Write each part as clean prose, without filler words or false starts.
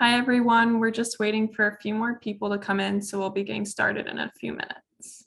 Hi, everyone. We're just waiting for a few more people to come in, so we'll be getting started in a few minutes.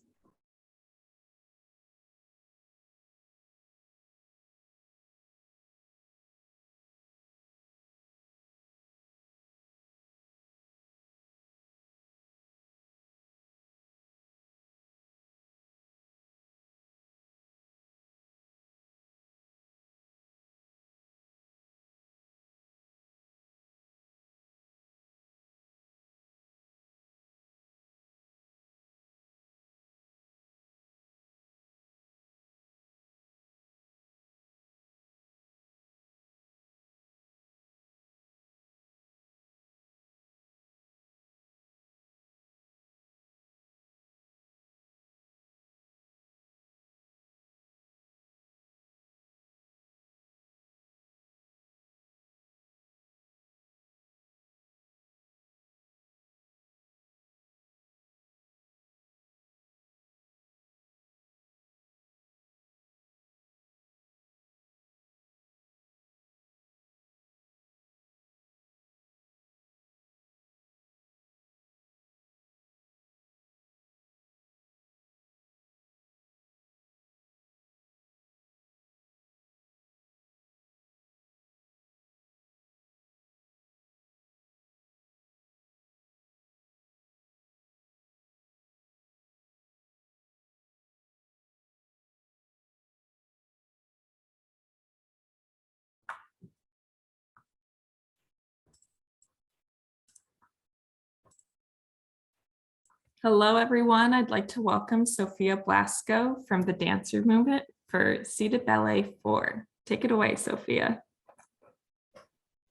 Hello, everyone. I'd like to welcome Sofia Blasco from the Dancer Movement for Seated Ballet 4. Take it away, Sofia.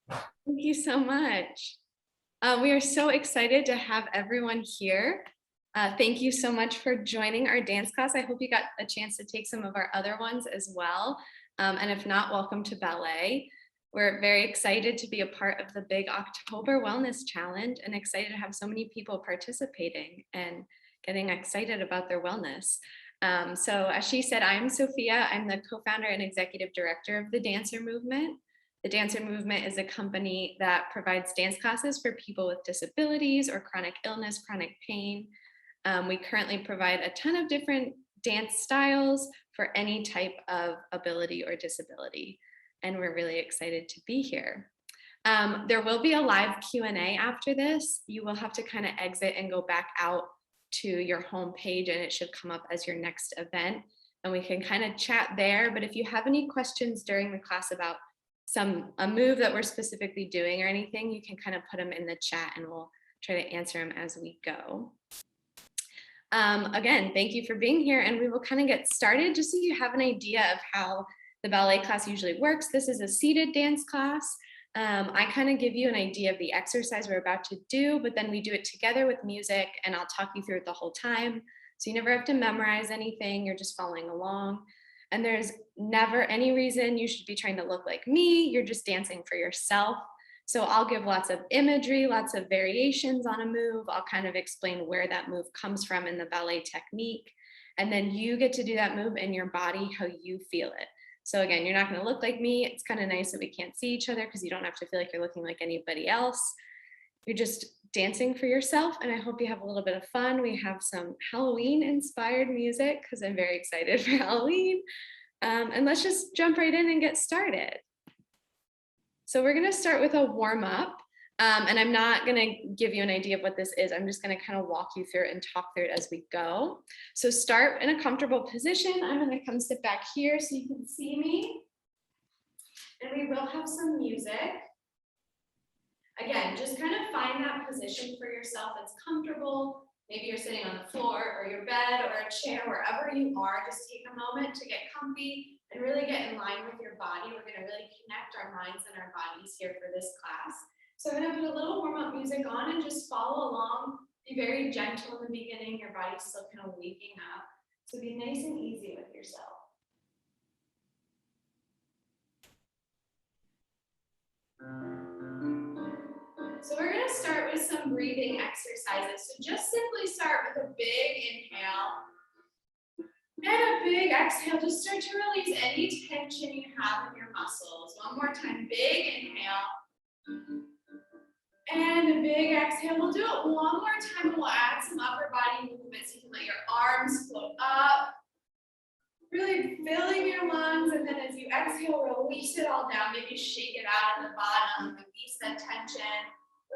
Thank you so much. We are so excited to have everyone here. Thank you so much for joining our dance class. I hope you got a chance to take some of our other ones as well. And if not, welcome to Ballet. We're very excited to be a part of the big October Wellness Challenge and excited to have so many people participating and getting excited about their wellness. So as she said, I'm Sofia. I'm the co-founder and executive director of the Dancer Movement. The Dancer Movement is a company that provides dance classes for people with disabilities or chronic illness, chronic pain. We currently provide a ton of different dance styles for any type of ability or disability. And we're really excited to be here. There will be a live Q&A after this. You will have to kind of exit and go back out to your home page and it should come up as your next event. And we can kind of chat there. But if you have any questions during the class about a move that we're specifically doing or anything, you can kind of put them in the chat and we'll try to answer them as we go. Again, thank you for being here, and we will kind of get started just so you have an idea of how the ballet class usually works. This is a seated dance class. I kind of give you an idea of the exercise we're about to do, but then we do it together with music and I'll talk you through it the whole time. So you never have to memorize anything, you're just following along. And there's never any reason you should be trying to look like me, you're just dancing for yourself. So I'll give lots of imagery, lots of variations on a move. I'll kind of explain where that move comes from in the ballet technique. And then you get to do that move in your body how you feel it. So again, you're not going to look like me. It's kind of nice that we can't see each other because you don't have to feel like you're looking like anybody else. You're just dancing for yourself, and I hope you have a little bit of fun. We have some Halloween inspired music because I'm very excited for Halloween. And let's just jump right in and get started. So we're going to start with a warm up. And I'm not going to give you an idea of what this is. I'm just going to kind of walk you through it and talk through it as we go. So start in a comfortable position. I'm going to come sit back here so you can see me. And we will have some music. Again, just kind of find that position for yourself that's comfortable. Maybe you're sitting on the floor or your bed or a chair, wherever you are. Just take a moment to get comfy and really get in line with your body. We're going to really connect our minds and our bodies here for this class. So I'm going to put a little warm-up music on and just follow along. Be very gentle in the beginning. Your body's still kind of waking up. So be nice and easy with yourself. So we're going to start with some breathing exercises. So just simply start with a big inhale. And a big exhale. Just start to release any tension you have in your muscles. One more time, big inhale. And a big exhale. We'll do it one more time and we'll add some upper body movement so you can let your arms float up. Really filling your lungs, and then as you exhale, release it all down. Maybe shake it out at the bottom, release that tension.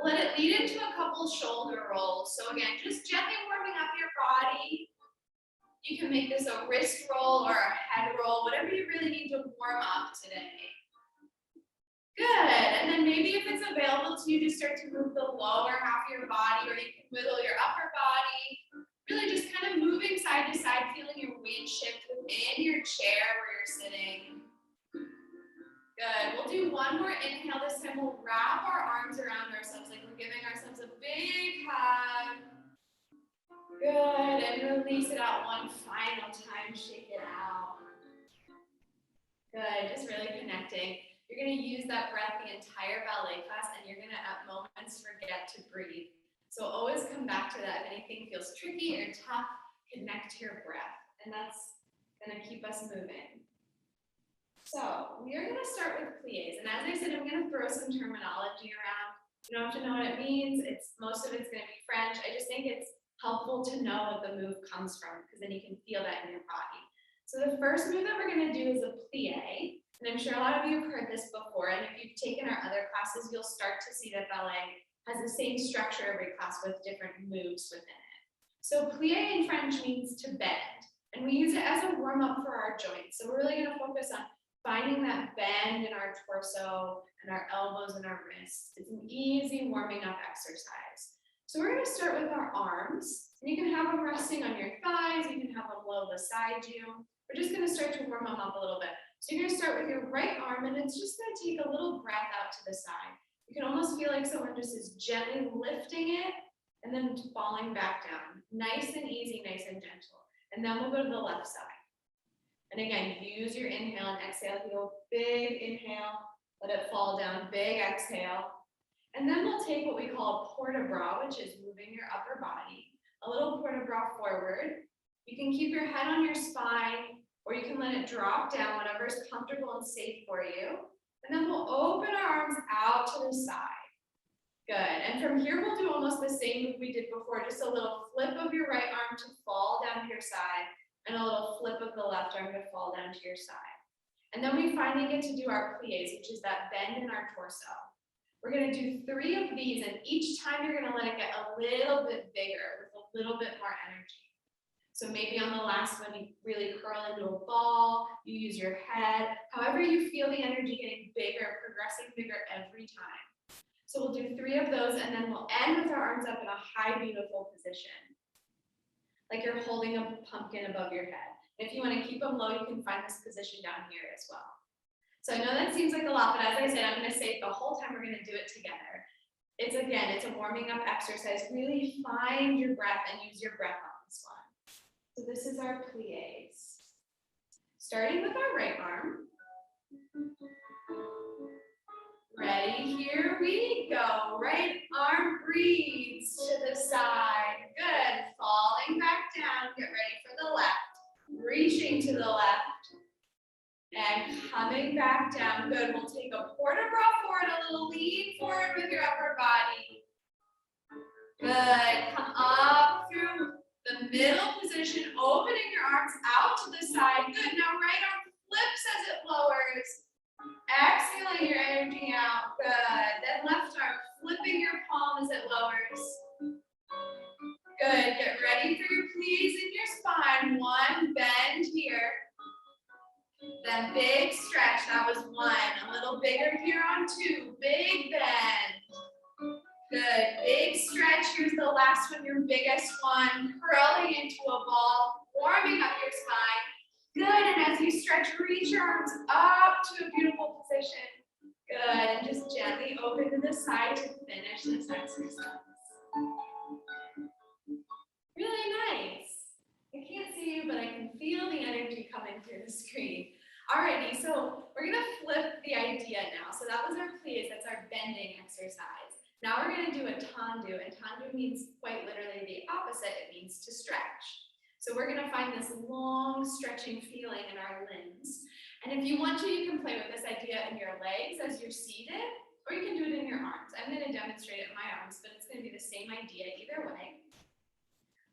Let it lead into a couple shoulder rolls. So again, just gently warming up your body. You can make this a wrist roll or a head roll, whatever you really need to warm up today. Good, and then maybe if it's available to you, just start to move the lower half of your body, or you can wiggle your upper body. Really just kind of moving side to side, feeling your weight shift within your chair where you're sitting. Good, we'll do one more inhale. This time we'll wrap our arms around ourselves like we're giving ourselves a big hug. Good, and release it out one final time, shake it out. Good, just really connecting. You're gonna use that breath the entire ballet class, and you're gonna at moments forget to breathe. So always come back to that. If anything feels tricky or tough, connect to your breath, and that's gonna keep us moving. So we are gonna start with pliés, and as I said, I'm gonna throw some terminology around. You don't have to know what it means. Most of it's gonna be French. I just think it's helpful to know what the move comes from, because then you can feel that in your body. So the first move that we're gonna do is a plié, and I'm sure a lot of you have heard this before, and if you've taken our other classes, you'll start to see that ballet has the same structure every class with different moves within it. So plié in French means to bend, and we use it as a warm-up for our joints. So we're really gonna focus on finding that bend in our torso and our elbows and our wrists. It's an easy warming up exercise. So we're gonna start with our arms, and you can have them resting on your thighs, you can have them low beside you. We're just gonna start to warm them up a little bit. So you're gonna start with your right arm, and it's just gonna take a little breath out to the side. You can almost feel like someone just is gently lifting it and then falling back down. Nice and easy, nice and gentle. And then we'll go to the left side. And again, use your inhale and exhale. Feel big inhale, let it fall down, big exhale. And then we'll take what we call a port de bras, which is moving your upper body. A little port de bras forward. You can keep your head on your spine, or you can let it drop down, whatever is comfortable and safe for you. And then we'll open our arms out to the side. Good, and from here we'll do almost the same move we did before, just a little flip of your right arm to fall down to your side, and a little flip of the left arm to fall down to your side. And then we finally get to do our pliés, which is that bend in our torso. We're gonna do 3 of these, and each time you're gonna let it get a little bit bigger with a little bit more energy. So maybe on the last one, you really curl into a ball, you use your head, however you feel the energy getting bigger, progressing bigger every time. So we'll do 3 of those, and then we'll end with our arms up in a high, beautiful position. Like you're holding a pumpkin above your head. If you wanna keep them low, you can find this position down here as well. So I know that seems like a lot, but as I said, I'm gonna say it the whole time we're gonna do it together. It's a warming up exercise. Really find your breath and use your breath on this one. So this is our pliés. Starting with our right arm. Ready, here we go. Right arm breathes to the side. Good, falling back down. Get ready for the left. Reaching to the left. And coming back down. Good, we'll take a port de bras forward, a little lean forward with your upper body. Good, come up through the middle position, opening your arms out to the side. Good, now right arm flips as it lowers. Exhaling your energy out, good. Then left arm, flipping your palm as it lowers. Good, get ready for your pliés in your spine. 1, bend here. Then big stretch, that was 1. A little bigger here on 2, big bend. Good, big stretch, here's the last one, your biggest one. Curling into a ball, warming up your spine. Good, and as you stretch, reach your arms up to a beautiful position. Good, and just gently open to the side to finish this exercise. Really nice. I can't see you, but I can feel the energy coming through the screen. Alrighty, so we're gonna flip the idea now. So that was our pliés, that's our bending exercise. Now we're gonna do a tendu, and tendu means quite literally the opposite, it means to stretch. So we're gonna find this long stretching feeling in our limbs. And if you want to, you can play with this idea in your legs as you're seated, or you can do it in your arms. I'm going to demonstrate it in my arms, but it's going to be the same idea either way.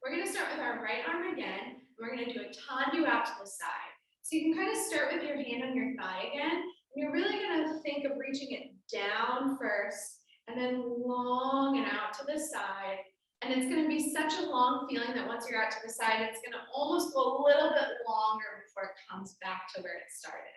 We're going to start with our right arm again. And we're going to do a tendu out to the side. So you can kind of start with your hand on your thigh again. And you're really going to think of reaching it down first and then long and out to the side. And it's going to be such a long feeling that once you're out to the side, it's going to almost go a little bit longer before it comes back to where it started.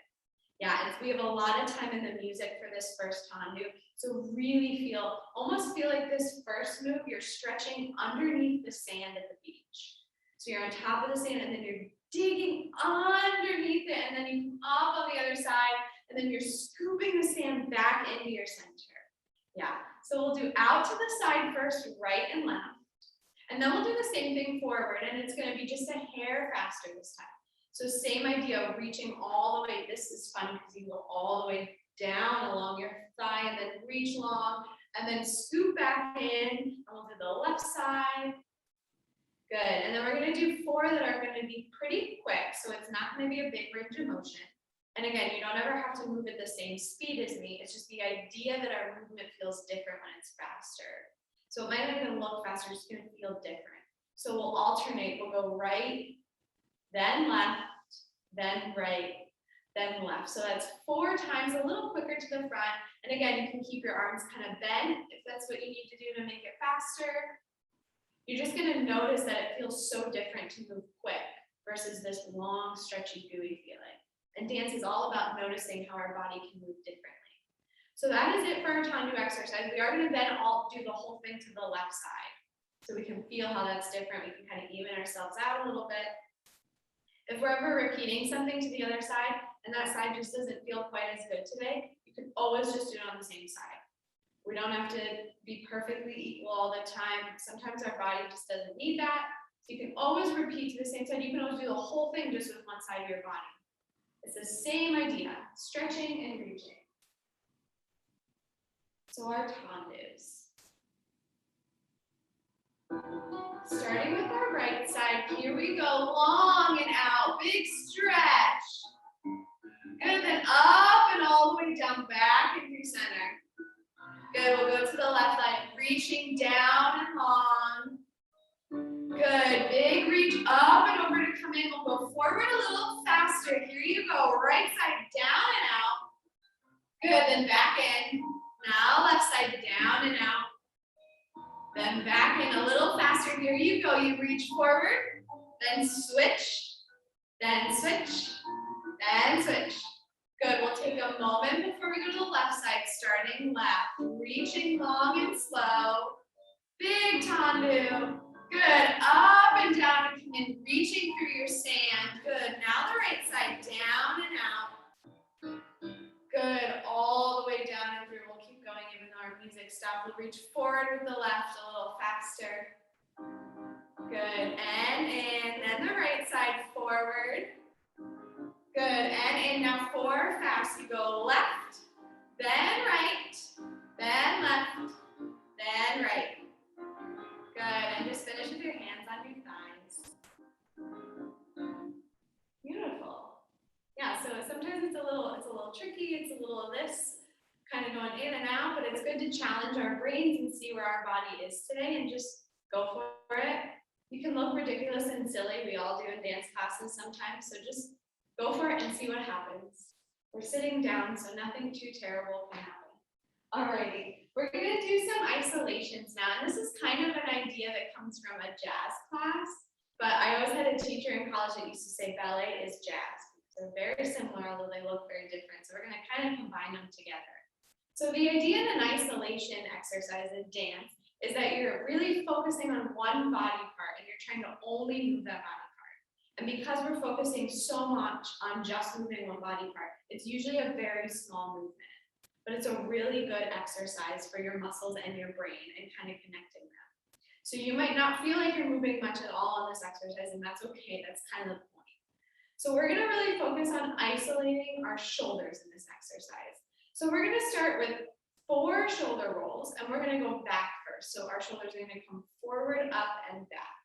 Yeah, we have a lot of time in the music for this first tendu. So really almost feel like this first move, you're stretching underneath the sand at the beach. So you're on top of the sand and then you're digging underneath it and then you come up on the other side and then you're scooping the sand back into your center. Yeah, so we'll do out to the side first, right and left. And then we'll do the same thing forward and it's going to be just a hair faster this time. So same idea of reaching all the way. This is fun because you go all the way down along your thigh and then reach long and then scoop back in. And we'll do the left side. Good. And then we're going to do 4 that are going to be pretty quick. So it's not going to be a big range of motion. And again, you don't ever have to move at the same speed as me. It's just the idea that our movement feels different when it's faster. So it might not even look faster, it's going to feel different. So we'll alternate. We'll go right, then left, then right, then left. So that's 4 times, a little quicker to the front. And again, you can keep your arms kind of bent if that's what you need to do to make it faster. You're just going to notice that it feels so different to move quick versus this long, stretchy, gooey feeling. And dance is all about noticing how our body can move differently. So that is it for our tendu exercise. We are going to then all do the whole thing to the left side. So we can feel how that's different. We can kind of even ourselves out a little bit. If we're ever repeating something to the other side and that side just doesn't feel quite as good today, you can always just do it on the same side. We don't have to be perfectly equal all the time. Sometimes our body just doesn't need that. So you can always repeat to the same side. You can always do the whole thing just with one side of your body. It's the same idea, stretching and reaching. So our tendus. Starting with our right side, here we go, long and out, big stretch. Good, then up and all the way down, back into your center. Good, we'll go to the left side, reaching down and long. Good, big reach up and over to come in. We'll go forward a little faster. Here you go, right side down and out. Good, then back in. Now left side down and out. Then back in a little faster. Here you go, you reach forward, then switch, then switch, then switch. Good, we'll take a moment before we go to the left side, starting left, reaching long and slow. Big tendu. Good, up and down and come in, reaching through your sand. Good, now the right side, down and out. Good, all the way down and through. We'll keep going even though our music stopped. We'll reach forward with the left a little faster. Good, and in, then the right side forward. Good, and in, now 4 fast. You go left, then right, then left, then right. Good, and just finish with your hands on your thighs. Beautiful. Yeah, so sometimes it's a little tricky, it's a little of this, kind of going in and out, but it's good to challenge our brains and see where our body is today and just go for it. You can look ridiculous and silly, we all do in dance classes sometimes, so just go for it and see what happens. We're sitting down, so nothing too terrible can happen. Alrighty, we're gonna do some isolations now, and this is kind of an idea that comes from a jazz class, but I always had a teacher in college that used to say ballet is jazz. They're very similar, although they look very different, so we're gonna kind of combine them together. So the idea in an isolation exercise in dance is that you're really focusing on one body part, and you're trying to only move that body part. And because we're focusing so much on just moving one body part, it's usually a very small movement. But it's a really good exercise for your muscles and your brain and kind of connecting them. So you might not feel like you're moving much at all on this exercise, and that's okay, that's kind of the point. So we're gonna really focus on isolating our shoulders in this exercise. So we're gonna start with 4 shoulder rolls, and we're gonna go back first. So our shoulders are gonna come forward, up, and back.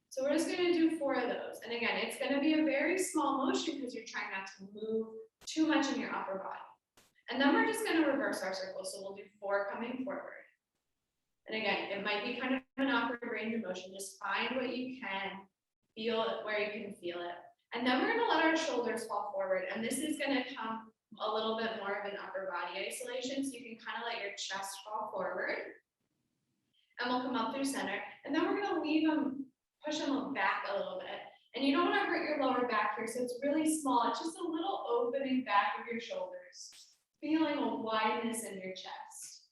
So we're just gonna do 4 of those. And again, it's gonna be a very small motion because you're trying not to move too much in your upper body. And then we're just gonna reverse our circle. So we'll do 4 coming forward. And again, it might be kind of an awkward range of motion. Just find what you can, feel it where you can feel it. And then we're gonna let our shoulders fall forward. And this is gonna come a little bit more of an upper body isolation. So you can kind of let your chest fall forward. And we'll come up through center. And then we're gonna leave them, push them back a little bit. And you don't wanna hurt your lower back here. So it's really small. It's just a little opening back of your shoulders. Feeling a wideness in your chest.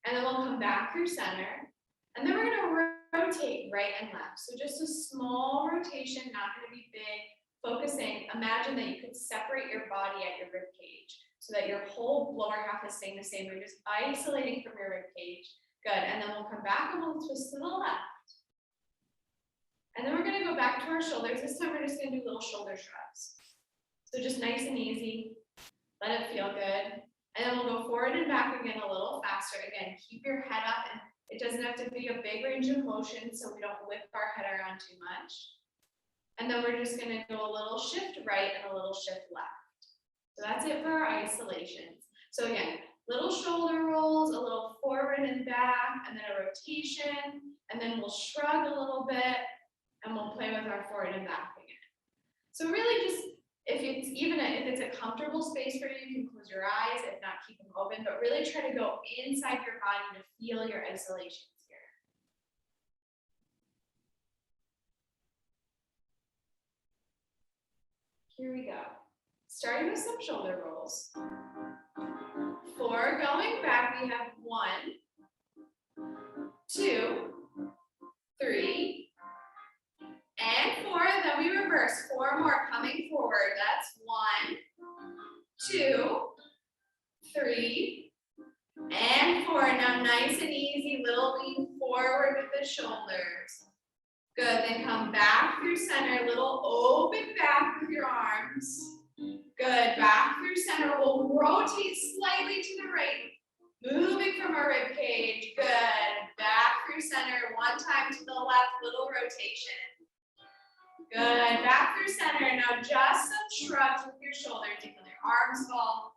And then we'll come back through center. And then we're gonna rotate right and left. So just a small rotation, not gonna be big. Focusing, imagine that you could separate your body at your rib cage so that your whole lower half is staying the same. You're just isolating from your rib cage. Good, and then we'll come back and we'll twist to the left. And then we're gonna go back to our shoulders. This time we're just gonna do little shoulder shrugs. So just nice and easy, let it feel good. And then we'll go forward and back again a little faster. Again, keep your head up, and it doesn't have to be a big range of motion so we don't whip our head around too much. And then we're just gonna go a little shift right and a little shift left. So that's it for our isolations. So again, little shoulder rolls, a little forward and back, and then a rotation, and then we'll shrug a little bit, and we'll play with our forward and back again. So really just, if it's a comfortable space for you, you can close your eyes, if not, keep them open, but really try to go inside your body to feel your isolations here. Here we go. Starting with some shoulder rolls. 4 going back, we have 1, 2, 3, and 4. Then we reverse. 4 more coming forward. That's 1, 2, 3, and 4. Now nice and easy, little lean forward with the shoulders. Good, then come back through center, little open back with your arms. Good, back through center. We'll rotate slightly to the right, moving from our rib cage. Good, back through center. 1 time to the left, little rotation. Good, back through center. Now just some shrugs with your shoulders. You can let your arms fall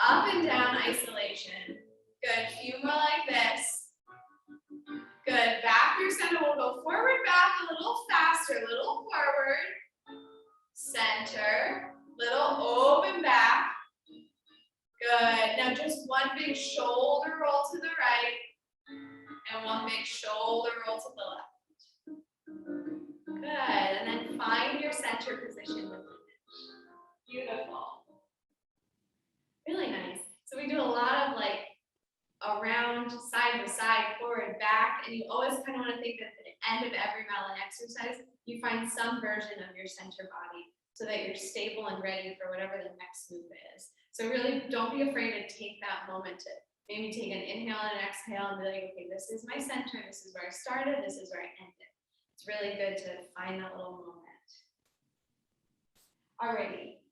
up and down, isolation. Good, few more like this. Good, back through center. We'll go forward, back a little faster, little forward. Center, little open back. Good, now just one big shoulder roll to the right and one big shoulder roll to the left. Good, and then find your center position. Beautiful. Really nice. So we do a lot of like around, side to side, forward, back, and you always kind of want to think that at the end of every ballet exercise, you find some version of your center body so that you're stable and ready for whatever the next move is. So really don't be afraid to take that moment to maybe take an inhale and an exhale and be like, okay, this is my center, this is where I started, this is where I ended. It's really good to find that little moment. Alrighty.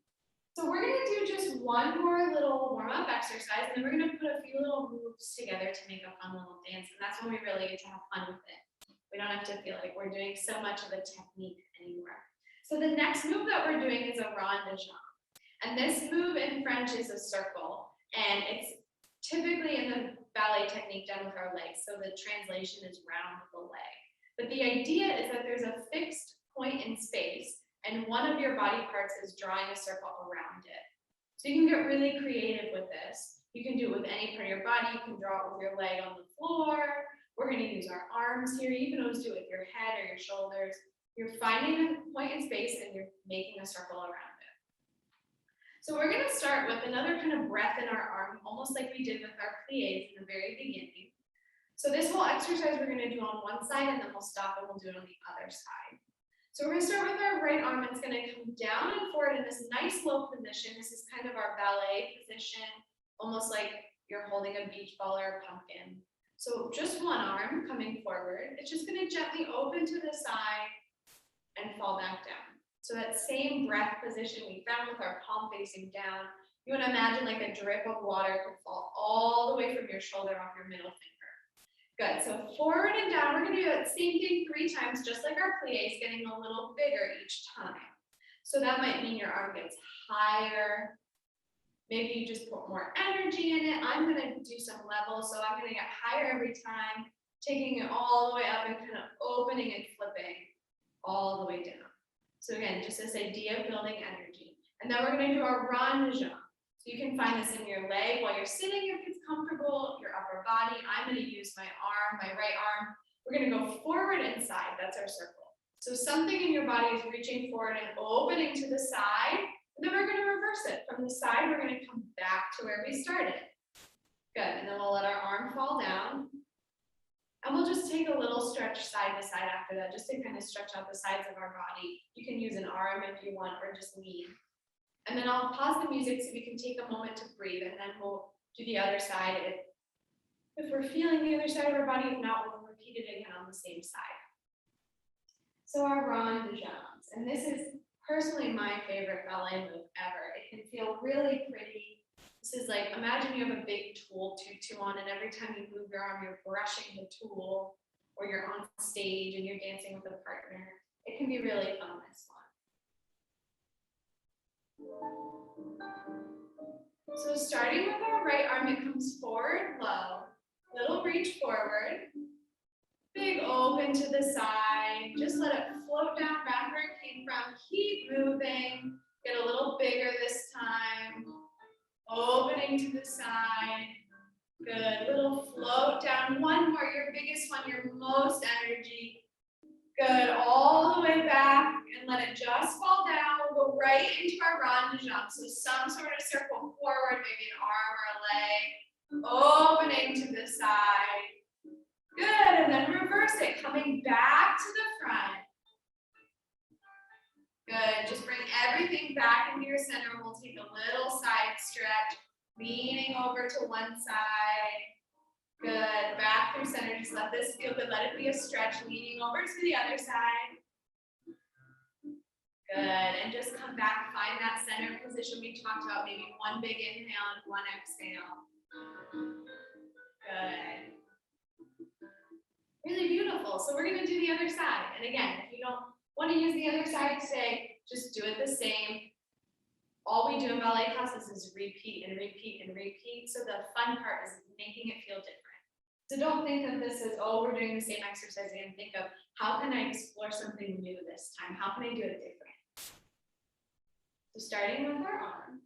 So we're going to do just one more little warm-up exercise, and then we're going to put a few little moves together to make a fun little dance, and that's when we really get to have fun with it. We don't have to feel like we're doing so much of a technique anymore. So the next move that we're doing is a rond de jambe. And this move in French is a circle, and it's typically in the ballet technique done with our legs, so the translation is round the leg. But the idea is that there's a fixed point in space, and one of your body parts is drawing a circle around it. So you can get really creative with this. You can do it with any part of your body. You can draw it with your leg on the floor. We're going to use our arms here. You can always do it with your head or your shoulders. You're finding a point in space and you're making a circle around it. So we're going to start with another kind of breath in our arm, almost like we did with our pliés in the very beginning. So this whole exercise we're going to do on one side, and then we'll stop and we'll do it on the other side. So we're going to start with our right arm. It's going to come down and forward in this nice low position. This is kind of our ballet position, almost like you're holding a beach ball or a pumpkin. So just one arm coming forward. It's just going to gently open to the side and fall back down. So that same breath position we found with our palm facing down, you want to imagine like a drip of water could fall all the way from your shoulder off your middle finger. Good, so forward and down, we're gonna do that same thing 3 times, just like our pliés, getting a little bigger each time. So that might mean your arm gets higher Maybe you just put more energy in it. I'm gonna do some levels, so I'm gonna get higher every time, taking it all the way up and kind of opening and flipping all the way down. So again, just this idea of building energy. And then we're gonna do our rond de jambe. So you can find this in your leg while you're sitting if it's comfortable, your upper body. I'm gonna use my arm, my right arm. We're gonna go forward and side, that's our circle. So something in your body is reaching forward and opening to the side. And then we're going to reverse it. From the side, we're going to come back to where we started. Good. And then we'll let our arm fall down. And we'll just take a little stretch side to side after that, just to kind of stretch out the sides of our body. You can use an arm if you want, or just lean. And then I'll pause the music so we can take a moment to breathe, and then we'll do the other side. If we're feeling the other side of our body, if not, we'll repeat it again on the same side. So our rond de jambes, and this is personally my favorite ballet move ever. It can feel really pretty. This is like, imagine you have a big tulle tutu on, and every time you move your arm, you're brushing the tulle, or you're on stage and you're dancing with a partner. It can be really fun, this one. So starting with our right arm, it comes forward low, little reach forward, big open to the side. Just let it float down back where it came from. Keep moving. Get a little bigger this time. Opening to the side. Good. Little float down. One more. Your biggest one, your most energy. Good. All the way back and let it just fall down. We'll go right into our rond de jambe. So some sort of circle forward, maybe an arm or a leg. Opening to the side. Good, and then reverse it, coming back to the front. Good, just bring everything back into your center. We'll take a little side stretch, leaning over to one side. Good, back through center, just let this feel good. Let it be a stretch, leaning over to the other side. Good, and just come back, find that center position we talked about, maybe one big inhale and one exhale. Good. Really beautiful. So we're going to do the other side. And again, if you don't want to use the other side today, just do it the same. All we do in ballet classes is repeat and repeat and repeat. So the fun part is making it feel different. So don't think of this as, oh, we're doing the same exercise again. Think of, how can I explore something new this time? How can I do it different? So starting with our arm.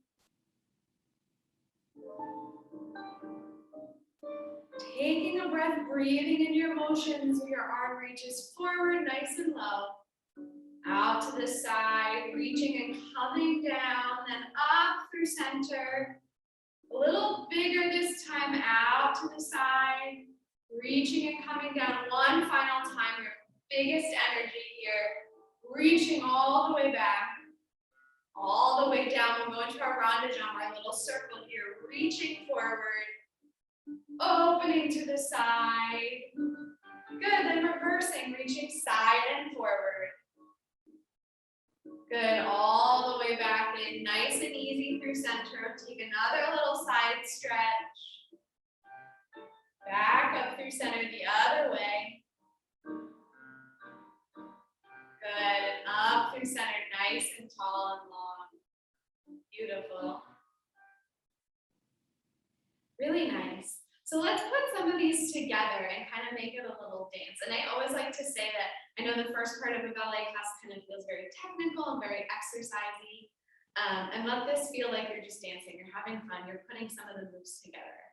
Taking a breath, breathing into your motions, your arm reaches forward nice and low. Out to the side, reaching and coming down, then up through center. A little bigger this time, out to the side, reaching and coming down one final time. Your biggest energy here, reaching all the way back, all the way down. We'll go into our rond de jambe, our little circle here, reaching forward, opening to the side. Good, then reversing, reaching side and forward. Good, all the way back in, nice and easy through center. Take another little side stretch. Back up through center the other way. Good, and up through center, nice and tall and long. Beautiful. Really nice. So let's put some of these together and kind of make it a little dance. And I always like to say that I know the first part of a ballet class kind of feels very technical and very exercisey. And let this feel like you're just dancing, you're having fun, you're putting some of the moves together.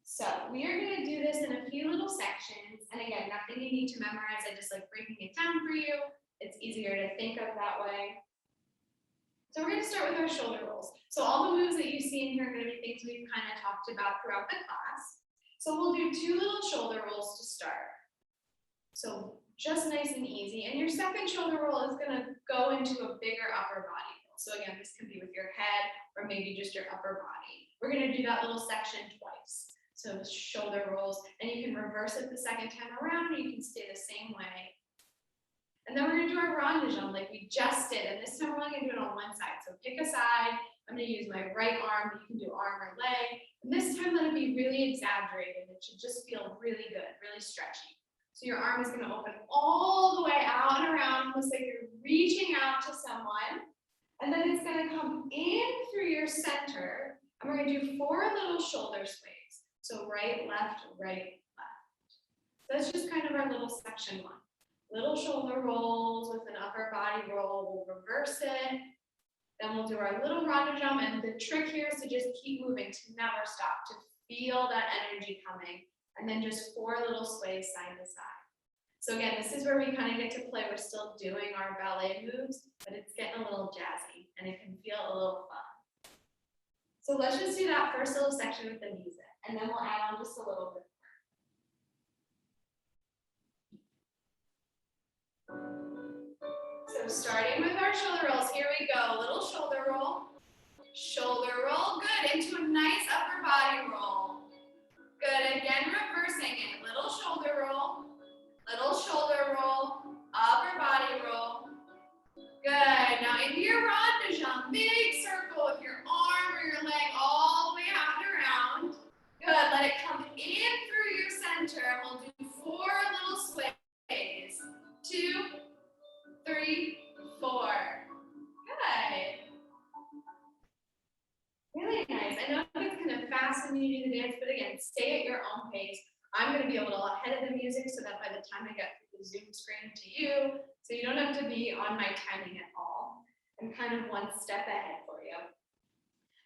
So we are going to do this in a few little sections. And again, nothing you need to memorize. I just like breaking it down for you. It's easier to think of that way. So we're going to start with our shoulder rolls. So all the moves that you see in here are going to be things we've kind of talked about throughout the class. So we'll do 2 little shoulder rolls to start. So just nice and easy. And your second shoulder roll is going to go into a bigger upper body roll. So again, this can be with your head or maybe just your upper body. We're going to do that little section twice. So shoulder rolls, and you can reverse it the second time around, or you can stay the same way. And then we're going to do our rond de jambe like we just did. And this time we're only going to do it on one side. So pick a side. I'm going to use my right arm, but you can do arm or leg. And this time let it be really exaggerated. It should just feel really good, really stretchy. So your arm is going to open all the way out and around, almost like you're reaching out to someone. And then it's gonna come in through your center, and we're gonna do 4 little shoulder sways. So right, left, right, left. So that's just kind of our little section 1. Little shoulder rolls with an upper body roll. We'll reverse it. Then we'll do our little rond de jambe, and the trick here is to just keep moving, to never stop, to feel that energy coming, and then just 4 little sways side to side. So again, this is where we kind of get to play. We're still doing our ballet moves, but it's getting a little jazzy, and it can feel a little fun. So let's just do that first little section with the music, and then we'll add on just a little bit. So starting with our shoulder rolls, here we go. Little shoulder roll, good, into a nice upper body roll. Good, again, reversing it. Little shoulder roll, upper body roll. Good, now into your rond de jambe, big circle with your arm or your leg all the way out and around. Good, let it come in through your center, and we'll do 4 little sways. 2, 3, 4. Good. Really nice. I know it's kind of fast when you do the dance, but again, stay at your own pace. I'm going to be a little ahead of the music so that by the time I get the Zoom screen to you, so you don't have to be on my timing at all. I'm kind of 1 step ahead for you.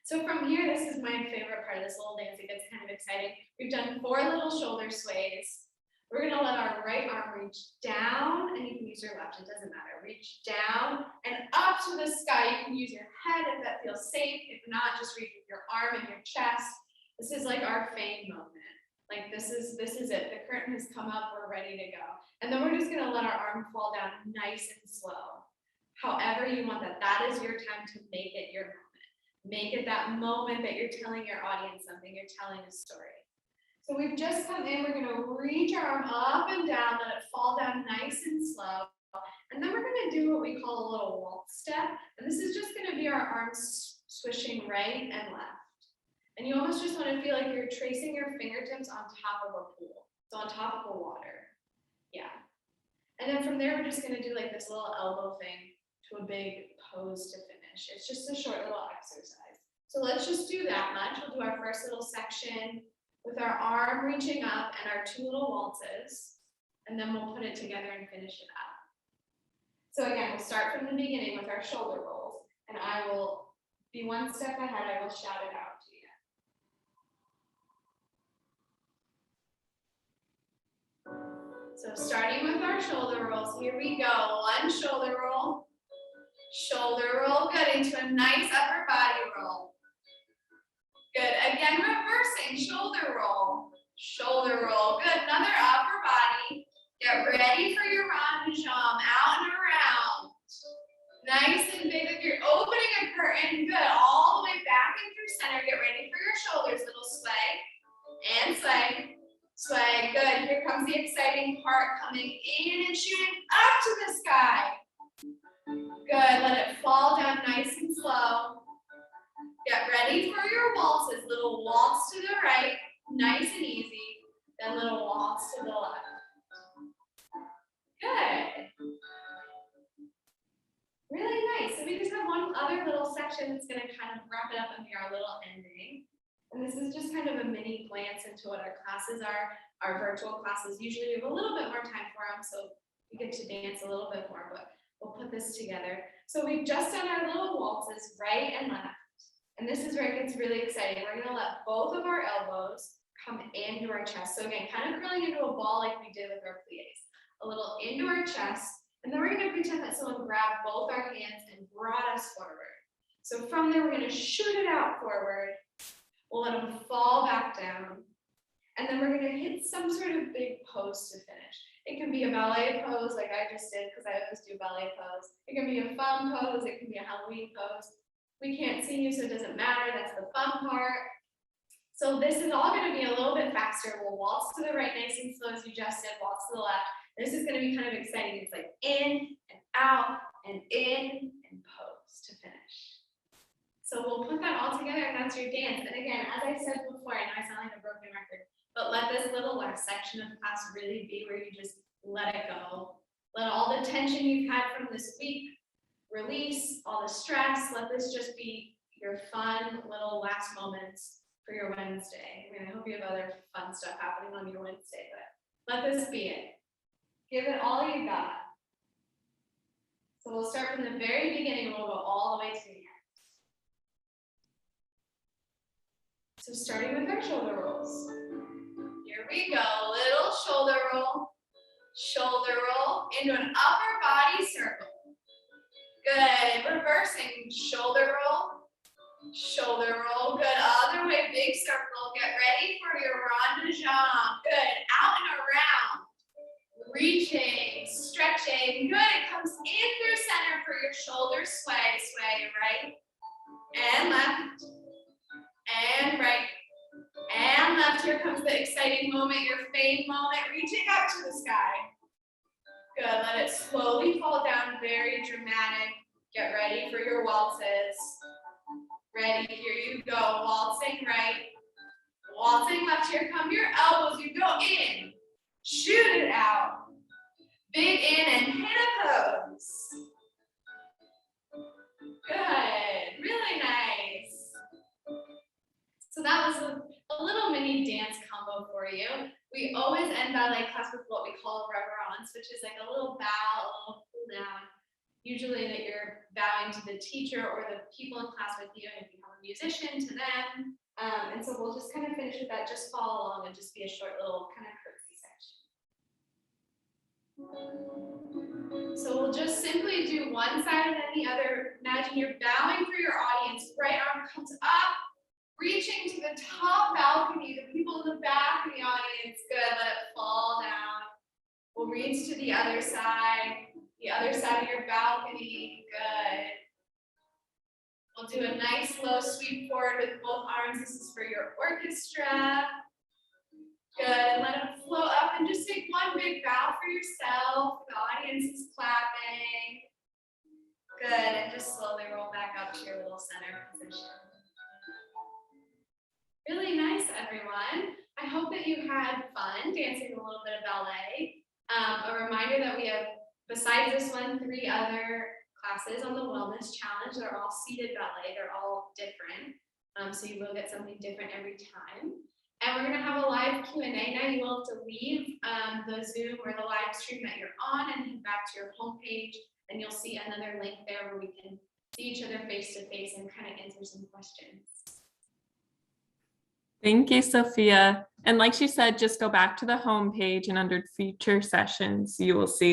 So from here, this is my favorite part of this little dance. It gets kind of exciting. We've done 4 little shoulder sways. We're going to let our right arm reach down, and you can use your left, it doesn't matter. Reach down and up to the sky. You can use your head if that feels safe. If not, just reach with your arm and your chest. This is like our fame moment. Like this is it. The curtain has come up, we're ready to go. And then we're just going to let our arm fall down nice and slow. However you want that. That is your time to make it your moment. Make it that moment that you're telling your audience something, you're telling a story. So we've just come in, we're gonna reach our arm up and down, let it fall down nice and slow. And then we're gonna do what we call a little waltz step. And this is just gonna be our arms swishing right and left. And you almost just wanna feel like you're tracing your fingertips on top of a pool. So on top of the water, yeah. And then from there, we're just gonna do like this little elbow thing to a big pose to finish. It's just a short little exercise. So let's just do that much. We'll do our first little section with our arm reaching up and our 2 little waltzes, and then we'll put it together and finish it up. So again, we'll start from the beginning with our shoulder rolls, and I will be 1 step ahead. I will shout it out to you. So starting with our shoulder rolls, here we go. 1 shoulder roll, good, into a nice upper body roll. Good, again, reversing, shoulder roll, good, another upper body. Get ready for your rond de jambe, out and around. Nice and big, like you're opening a curtain, good, all the way back and through center. Get ready for your shoulders, little sway, and sway, good. Here comes the exciting part, coming in and shooting up to the sky. Good, let it fall down nice and slow. Get ready for your waltzes. Little waltz to the right, nice and easy. Then little waltz to the left. Good. Really nice. So we just have 1 other little section that's going to kind of wrap it up and be our little ending. And this is just kind of a mini glance into what our classes are. Our virtual classes, usually we have a little bit more time for them, so we get to dance a little bit more, but we'll put this together. So we've just done our little waltzes, right and left. And this is where it gets really exciting. We're gonna let both of our elbows come into our chest. So again, kind of curling into a ball like we did with our plies. A little into our chest, and then we're gonna pretend that someone grabbed both our hands and brought us forward. So from there, we're gonna shoot it out forward. We'll let them fall back down. And then we're gonna hit some sort of big pose to finish. It can be a ballet pose like I just did, because I always do ballet pose. It can be a fun pose, it can be a Halloween pose. We can't see you, so it doesn't matter. That's the fun part. So this is all going to be a little bit faster. We'll waltz to the right nice and slow as you just did, waltz to the left. This is going to be kind of exciting. It's like in and out and in and pose to finish. So we'll put that all together and that's your dance. And again, as I said before, I know I sound like a broken record, but let this little last section of class really be where you just let it go. Let all the tension you've had from this week release all the stress. Let this just be your fun little last moments for your Wednesday. I mean, I hope you have other fun stuff happening on your Wednesday, but let this be it. Give it all you got. So we'll start from the very beginning and we'll go all the way to the end. So starting with our shoulder rolls. Here we go, little shoulder roll into an upper body circle. Good, reversing, shoulder roll, good, other way, big circle. Get ready for your rond de jambe. Good, out and around. Reaching, stretching, good. It comes in through center for your shoulders. Sway right and left and right and left. Here comes the exciting moment, your fade moment, reaching up to the sky. Good, let it slowly fall down, very dramatic. Get ready for your waltzes. Ready, here you go, waltzing right, waltzing left. Here come your elbows, you go in, shoot it out. Big in and hit a pose. Good, really nice. So that was a little mini dance combo for you. We always end ballet class with what we call a reverence, which is like a little bow, a little cool down. Usually that you're bowing to the teacher or the people in class with you, and if you have a musician, to them. And so we'll just kind of finish with that, just follow along and just be a short little kind of curtsy section. So we'll just simply do one side and then the other. Imagine you're bowing for your audience. Right arm comes up, reaching to the top balcony, the people in the back of the audience. Good, let it fall down. We'll reach to the other side of your balcony. Good. We'll do a nice low sweep forward with both arms. This is for your orchestra. Good, and let it flow up and just take one big bow for yourself. The audience is clapping. Good, and just slowly roll back up to your little center position. Really nice, everyone. I hope that you had fun dancing a little bit of ballet. A reminder that we have, besides this one, 3 other classes on the Wellness Challenge. They're all seated ballet. They're all different. So you will get something different every time. And we're going to have a live Q&A now. You will have to leave the Zoom or the live stream that you're on and head back to your homepage, and you'll see another link there where we can see each other face to face and kind of answer some questions. Thank you, Sophia. And like she said, just go back to the homepage and under future sessions, you will see